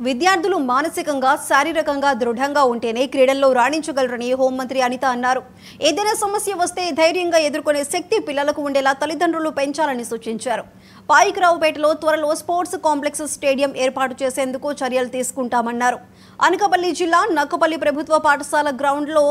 విద్యార్థులు మానసికంగా శారీరకంగా దృఢంగా ఉంటేనే క్రీడల్లో రాణించగలరని హోంమంత్రి అనిత అన్నారు. ఏదైనా సమస్య వస్తే ధైర్యంగా ఎదుర్కొనే శక్తి పిల్లలకు ఉండేలా తల్లిదండ్రులు పెంచాలని సూచించారు. పాయికరావుపేటలో త్వరలో స్పోర్ట్స్ కాంప్లెక్స్ స్టేడియం ఏర్పాటు చేసేందుకు చర్యలు తీసుకుంటామన్నారు. అనకాపల్లి జిల్లా నక్కపల్లి ప్రభుత్వ పాఠశాల గ్రౌండ్లో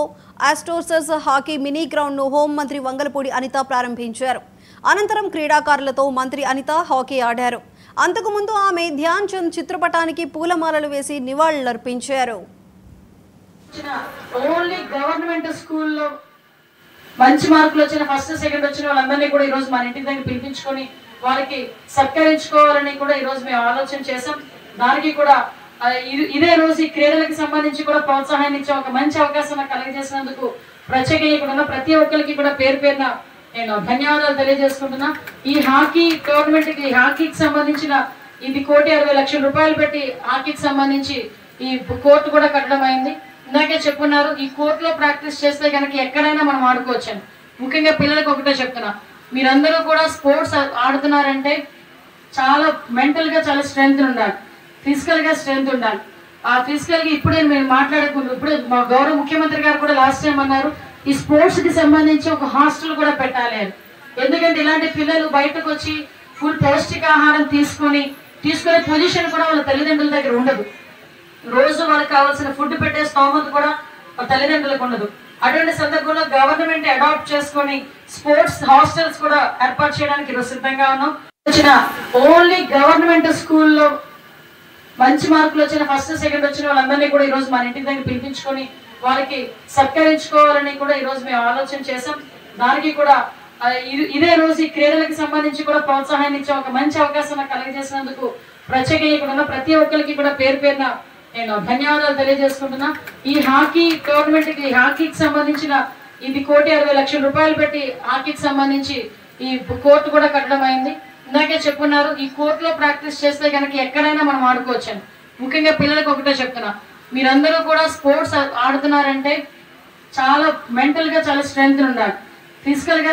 ఆస్ట్రోసర్స్ హాకీ మినీ గ్రౌండ్ను హోంమంత్రి వంగలపూడి అనిత ప్రారంభించారు. అనంతరం క్రీడాకారులతో మంత్రి అనిత హాకీ ఆడారు. అంతకుముందు ఆమె ధ్యాన్ చంద్ చిత్రపటానికి పూలమాలలు వేసి నివాళులర్పించారు. ఓన్లీ గవర్నమెంట్ స్కూల్లో మంచి మార్కులు వచ్చిన ఫస్ట్ సెకండ్ వచ్చిన వాళ్ళందరినీ కూడా ఈ రోజు మన ఇంటి దగ్గర పిలిపించుకొని వారికి సత్కరించుకోవాలని కూడా ఈ రోజు మేము ఆలోచన చేసాం. దానికి కూడా ఇదే రోజు ఈ క్రీడలకు సంబంధించి కూడా ప్రోత్సాహాన్ని ఇచ్చే ఒక మంచి అవకాశం కలిగజేసినందుకు ప్రత్యేకంగా ప్రతి ఒక్కరికి కూడా పేరు పేరున నేను ధన్యవాదాలు తెలియజేసుకుంటున్నా. ఈ హాకీ గవర్నమెంట్ కి హాకీకి సంబంధించిన ఇది 1,60,00,000 రూపాయలు పెట్టి హాకీకి సంబంధించి ఈ కోర్టు కూడా కట్టడం అయింది. ఇందాకే చెప్పున్నారు, ఈ కోర్టులో ప్రాక్టీస్ చేస్తే కనుక ఎక్కడైనా మనం ఆడుకోవచ్చని. ముఖ్యంగా పిల్లలకు ఒకటే చెప్తున్నా, మీరందరూ కూడా స్పోర్ట్స్ ఆడుతున్నారంటే చాలా మెంటల్ గా చాలా స్ట్రెంగ్త్ ఉండాలి, ఫిజికల్ గా స్ట్రెంగ్త్ ఉండాలి. ఆ ఫిజికల్ గా ఇప్పుడే మేము మాట్లాడుకుంటూ ఇప్పుడే మా గౌరవ ముఖ్యమంత్రి గారు కూడా లాస్ట్ టైం అన్నారు, ఈ స్పోర్ట్స్ కి సంబంధించి ఒక హాస్టల్ కూడా పెట్టాలి అని. ఎందుకంటే ఇలాంటి పిల్లలు బయటకు వచ్చి ఫుల్ పౌష్టికాహారం తీసుకునే పొజిషన్ కూడా వాళ్ళ తల్లిదండ్రుల దగ్గర ఉండదు. రోజు వాళ్ళకి కావాల్సిన ఫుడ్ పెట్టే స్తోమత కూడా వాళ్ళ తల్లిదండ్రులకు ఉండదు. అటువంటి సందర్భంలో గవర్నమెంట్ అడాప్ట్ చేసుకొని స్పోర్ట్స్ హాస్టల్స్ కూడా ఏర్పాటు చేయడానికి ఈరోజు సిద్ధంగా ఉన్నాం. ఓన్లీ గవర్నమెంట్ స్కూల్లో మంచి మార్కులు వచ్చిన ఫస్ట్ సెకండ్ వచ్చిన వాళ్ళందరినీ కూడా ఈ రోజు మన ఇంటి దగ్గర పిలిపించుకొని వారికి సత్కరించుకోవాలని కూడా ఈ రోజు మేము ఆలోచన చేసాం. దానికి కూడా ఇదే రోజు ఈ క్రీడలకు సంబంధించి కూడా ప్రోత్సాహాన్ని ఇచ్చే ఒక మంచి అవకాశం కలిగజేసినందుకు ప్రత్యేకంగా ప్రతి ఒక్కరికి కూడా పేరు పేరున నేను ధన్యవాదాలు తెలియజేసుకుంటున్నా. ఈ హాకీ గవర్నమెంట్ కి హాకీకి సంబంధించిన ఇది 1,60,00,000 రూపాయలు పెట్టి హాకీకి సంబంధించి ఈ కోర్టు కూడా కట్టడం అయింది. ఇందాకే చెప్పున్నారు, ఈ కోర్టులో ప్రాక్టీస్ చేస్తే కనుక ఎక్కడైనా మనం ఆడుకోవచ్చని. ముఖ్యంగా పిల్లలకు ఒకటే చెప్తున్నా, మీరందరూ కూడా స్పోర్ట్స్ ఆడుతున్నారంటే చాలా మెంటల్ గా చాలా స్ట్రెంగ్త్ ఉండాలి, ఫిజికల్ గా